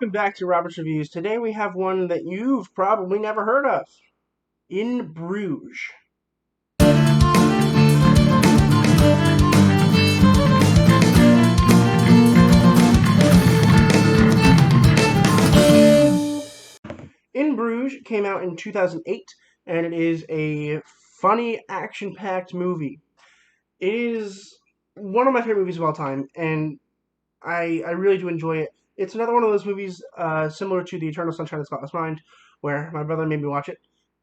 Welcome back to Robert's Reviews. Today we have one that you've probably never heard of. In Bruges. In Bruges came out in 2008, and it is a funny, action-packed movie. It is one of my favorite movies of all time, and I really do enjoy it. It's another one of those movies similar to The Eternal Sunshine of the Spotless Mind, where my brother made me watch it,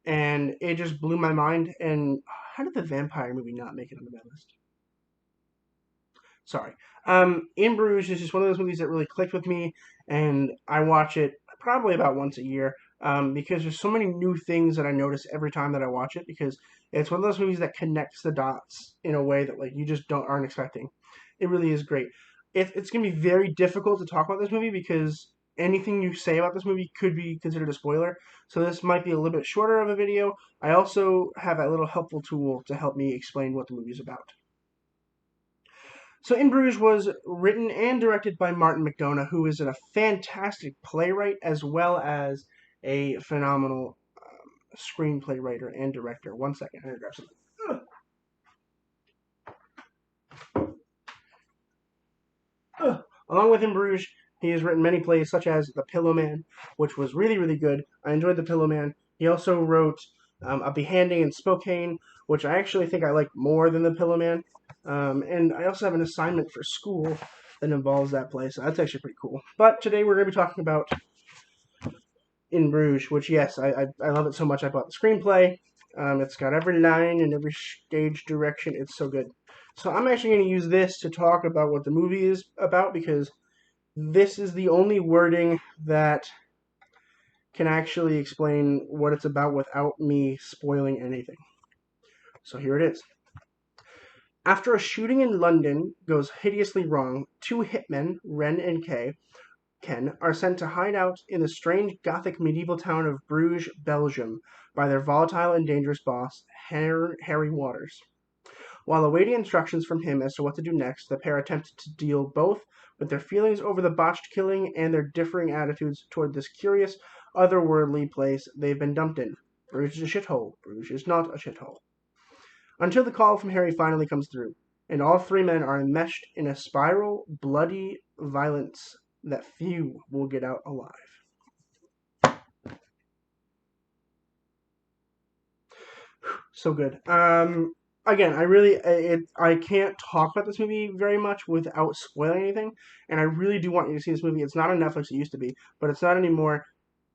and it just blew my mind. And how did the vampire movie not make it on my list? Sorry. In Bruges is just one of those movies that really clicked with me, and I watch it probably about once a year because there's so many new things that I notice every time that I watch it. Because it's one of those movies that connects the dots in a way that like you just aren't expecting. It really is great. It's gonna be very difficult to talk about this movie because anything you say about this movie could be considered a spoiler. So this might be a little bit shorter of a video. I also have a little helpful tool to help me explain what the movie is about. So In Bruges was written and directed by Martin McDonagh, who is a fantastic playwright as well as a phenomenal screenplay writer and director. One second, I'm gonna grab something. Along with In Bruges, he has written many plays such as The Pillowman, which was really, really good. I enjoyed The Pillowman. He also wrote A Behanding in Spokane, which I actually think I like more than The Pillowman. And I also have an assignment for school that involves that play, so that's actually pretty cool. But today we're going to be talking about In Bruges, which, yes, I love it so much I bought the screenplay. It's got every line and every stage direction. It's so good. So I'm actually going to use this to talk about what the movie is about because this is the only wording that can actually explain what it's about without me spoiling anything. So here it is. After a shooting in London goes hideously wrong, two hitmen, Ren and Ken, are sent to hide out in the strange Gothic medieval town of Bruges, Belgium, by their volatile and dangerous boss, Harry Waters. While awaiting instructions from him as to what to do next, the pair attempt to deal both with their feelings over the botched killing and their differing attitudes toward this curious, otherworldly place they've been dumped in. Bruges is a shithole. Bruges is not a shithole. Until the call from Harry finally comes through, and all three men are enmeshed in a spiral, bloody violence that few will get out alive. So good. Again, I can't talk about this movie very much without spoiling anything, and I really do want you to see this movie. It's not on Netflix; it used to be, but it's not anymore.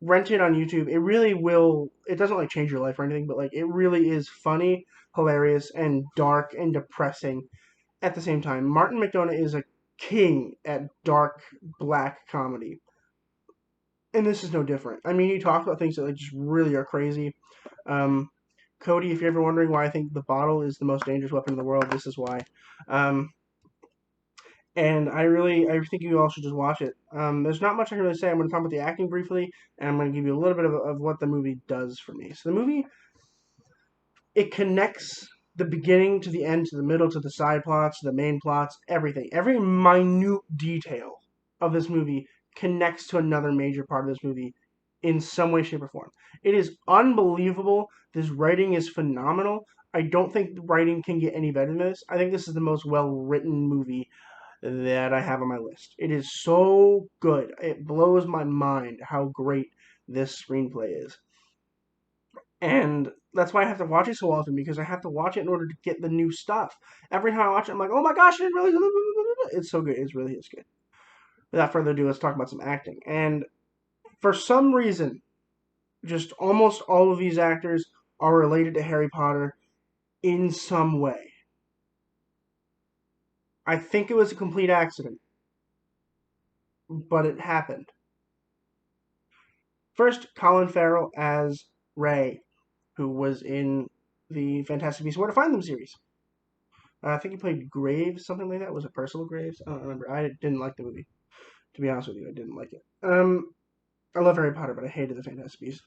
Rent it on YouTube. It really will. It doesn't like change your life or anything, but like it really is funny, hilarious, and dark and depressing at the same time. Martin McDonagh is a king at dark black comedy, and this is no different. I mean, he talks about things that like just really are crazy. Um, Cody, if you're ever wondering why I think the bottle is the most dangerous weapon in the world, this is why. Um, and I think you all should just watch it. There's not much I can really say. I'm going to talk about the acting briefly, and I'm going to give you a little bit of what the movie does for me. So the movie, it connects the beginning to the end, to the middle, to the side plots, to the main plots, everything. Every minute detail of this movie connects to another major part of this movie in some way, shape, or form. It is unbelievable. This writing is phenomenal. I don't think the writing can get any better than this. I think this is the most well-written movie that I have on my list. It is so good. It blows my mind how great this screenplay is. And that's why I have to watch it so often because I have to watch it in order to get the new stuff. Every time I watch it, I'm like, oh my gosh, it really it's so good. It really is good. Without further ado, let's talk about some acting. And for some reason, just almost all of these actors are related to Harry Potter in some way. I think it was a complete accident, but it happened. First, Colin Farrell as Ray, who was in the Fantastic Beasts and Where to Find Them series. I think he played Graves, something like that. Was it Percival Graves? I don't remember. I didn't like the movie. To be honest with you, I didn't like it. I love Harry Potter, but I hated the Fantastic Beasts.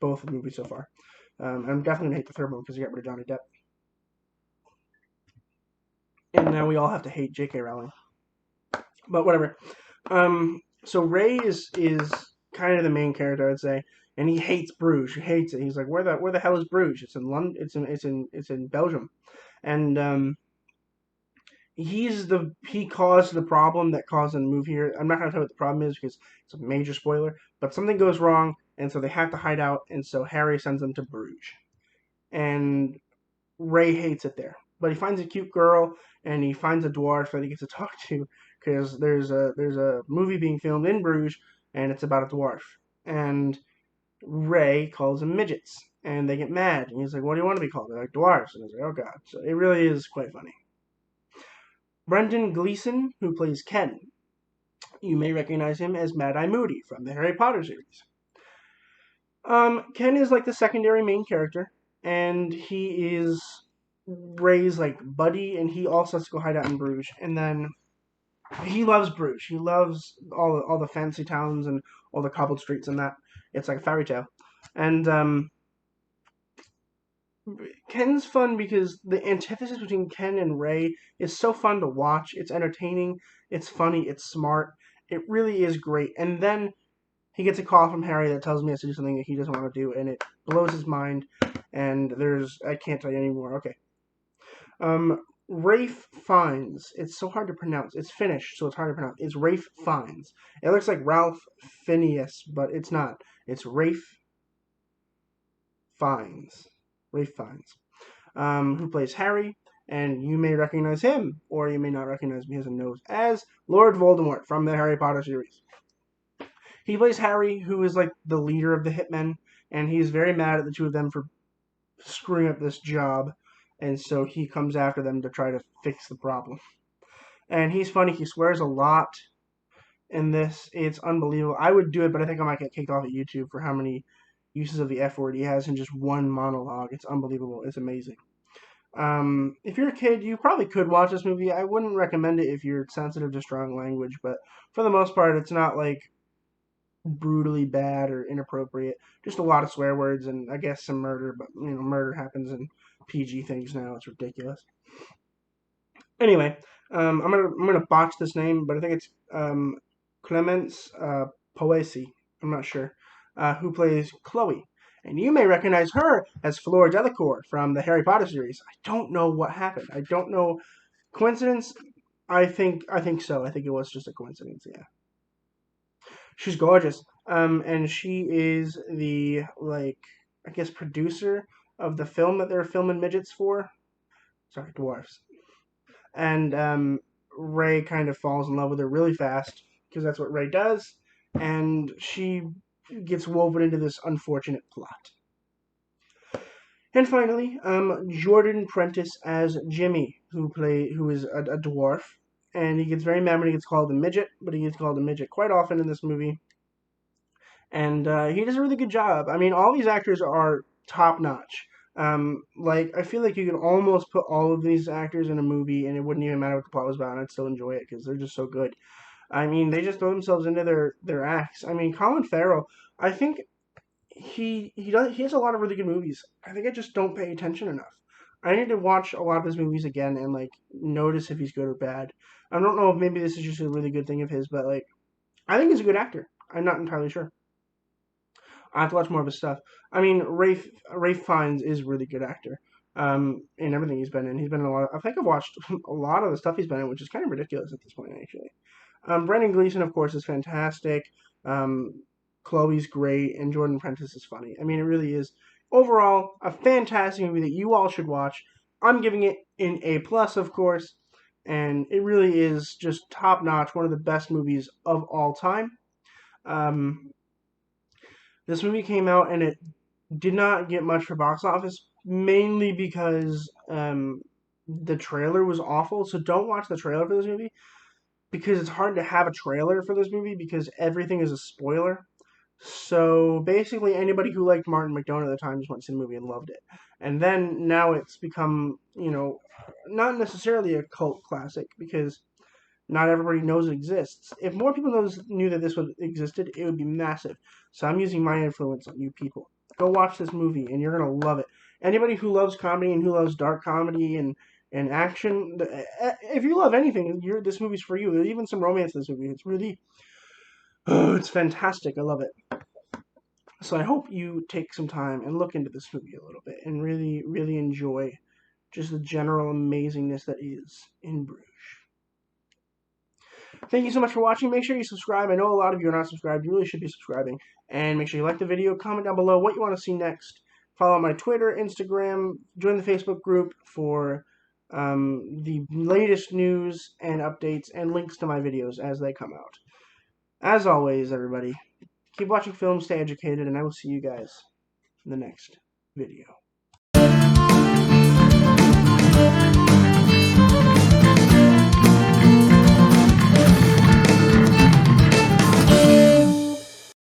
Both movies so far. I'm definitely gonna hate the third one because he got rid of Johnny Depp. And now we all have to hate J.K. Rowling. But whatever. So Ray is kind of the main character, I'd say, and he hates Bruges. He hates it. He's like, where the hell is Bruges? It's in London. It's in Belgium, and he caused the problem that caused them to move here. I'm not gonna tell you what the problem is because it's a major spoiler, but something goes wrong, and so they have to hide out, and so Harry sends them to Bruges, and Ray hates it there. But he finds a cute girl, and he finds a dwarf that he gets to talk to because there's a movie being filmed in Bruges, and it's about a dwarf, and Ray calls them midgets, and they get mad, and he's like, "What do you want to be called?" They're like dwarves, and he's like, "Oh God!" So it really is quite funny. Brendan Gleeson, who plays Ken, you may recognize him as Mad Eye Moody from the Harry Potter series. Ken is like the secondary main character, and he is Ray's like buddy, and he also has to go hide out in Bruges. And then he loves Bruges. He loves all the fancy towns and all the cobbled streets and that. It's like a fairy tale. And Ken's fun because the antithesis between Ken and Ray is so fun to watch. It's entertaining. It's funny. It's smart. It really is great. And then he gets a call from Harry that tells him he has to do something that he doesn't want to do, and it blows his mind. And I can't tell you anymore. Okay. Rafe Fiennes. It's so hard to pronounce. It's Finnish, so it's hard to pronounce. It's Rafe Fiennes. It looks like Ralph Phineas, but it's not. It's Rafe Fiennes. Rafe Fiennes. Who plays Harry, and you may recognize him, or you may not recognize him. He has a nose, as Lord Voldemort from the Harry Potter series. He plays Harry, who is like the leader of the hitmen, and he's very mad at the two of them for screwing up this job, and so he comes after them to try to fix the problem. And he's funny. He swears a lot in this. It's unbelievable. I would do it, but I think I might get kicked off at YouTube for how many uses of the F word he has in just one monologue. It's unbelievable. It's amazing. If you're a kid, you probably could watch this movie. I wouldn't recommend it if you're sensitive to strong language, but for the most part, it's not like brutally bad or inappropriate. Just a lot of swear words and I guess some murder, but murder happens in PG things now. It's ridiculous. Anyway, I'm gonna botch this name, but I think it's Clemence Poesi. I'm not sure. Who plays Chloe. And you may recognize her as Fleur Delacour from the Harry Potter series. I don't know what happened. I don't know. Coincidence? I think so. I think it was just a coincidence, yeah. She's gorgeous. And she is the I guess producer of the film that they're filming midgets for. Sorry, dwarfs. And Ray kind of falls in love with her really fast because that's what Ray does, and she gets woven into this unfortunate plot. And finally, Jordan Prentice as Jimmy, who is a dwarf, and he gets very mad when he gets called a midget, but he gets called a midget quite often in this movie, and he does a really good job. I mean, all these actors are top notch. I feel like you could almost put all of these actors in a movie, and it wouldn't even matter what the plot was about, and I'd still enjoy it because they're just so good. I mean, they just throw themselves into their acts. I mean, Colin Farrell, I think he has a lot of really good movies. I think I just don't pay attention enough. I need to watch a lot of his movies again and notice if he's good or bad. I don't know if maybe this is just a really good thing of his, but I think he's a good actor. I'm not entirely sure. I have to watch more of his stuff. I mean, Rafe Fiennes is a really good actor. In everything he's been in, he's been in a lot. I think I've watched a lot of the stuff he's been in, which is kind of ridiculous at this point, actually. Brendan Gleeson, of course, is fantastic. Um, Chloe's great, and Jordan Prentice is funny. I mean, it really is overall a fantastic movie that you all should watch. I'm giving it an A plus, of course, and it really is just top notch. One of the best movies of all time. Um, this movie came out and it did not get much for box office, mainly because the trailer was awful. So don't watch the trailer for this movie because it's hard to have a trailer for this movie because everything is a spoiler. So basically, anybody who liked Martin McDonagh at the time just went to see the movie and loved it. And then now it's become, not necessarily a cult classic because not everybody knows it exists. If more people knew that this existed, it would be massive. So I'm using my influence on you people. Go watch this movie, and you're gonna love it. Anybody who loves comedy and who loves dark comedy and action, if you love anything, this movie's for you. There's even some romance in this movie. It's really Oh, it's fantastic. I love it. So I hope you take some time and look into this movie a little bit and really, really enjoy just the general amazingness that is in Bruges. Thank you so much for watching. Make sure you subscribe. I know a lot of you are not subscribed. You really should be subscribing. And make sure you like the video. Comment down below what you want to see next. Follow my Twitter, Instagram. Join the Facebook group for the latest news and updates and links to my videos as they come out. As always, everybody, keep watching films, stay educated, and I will see you guys in the next video.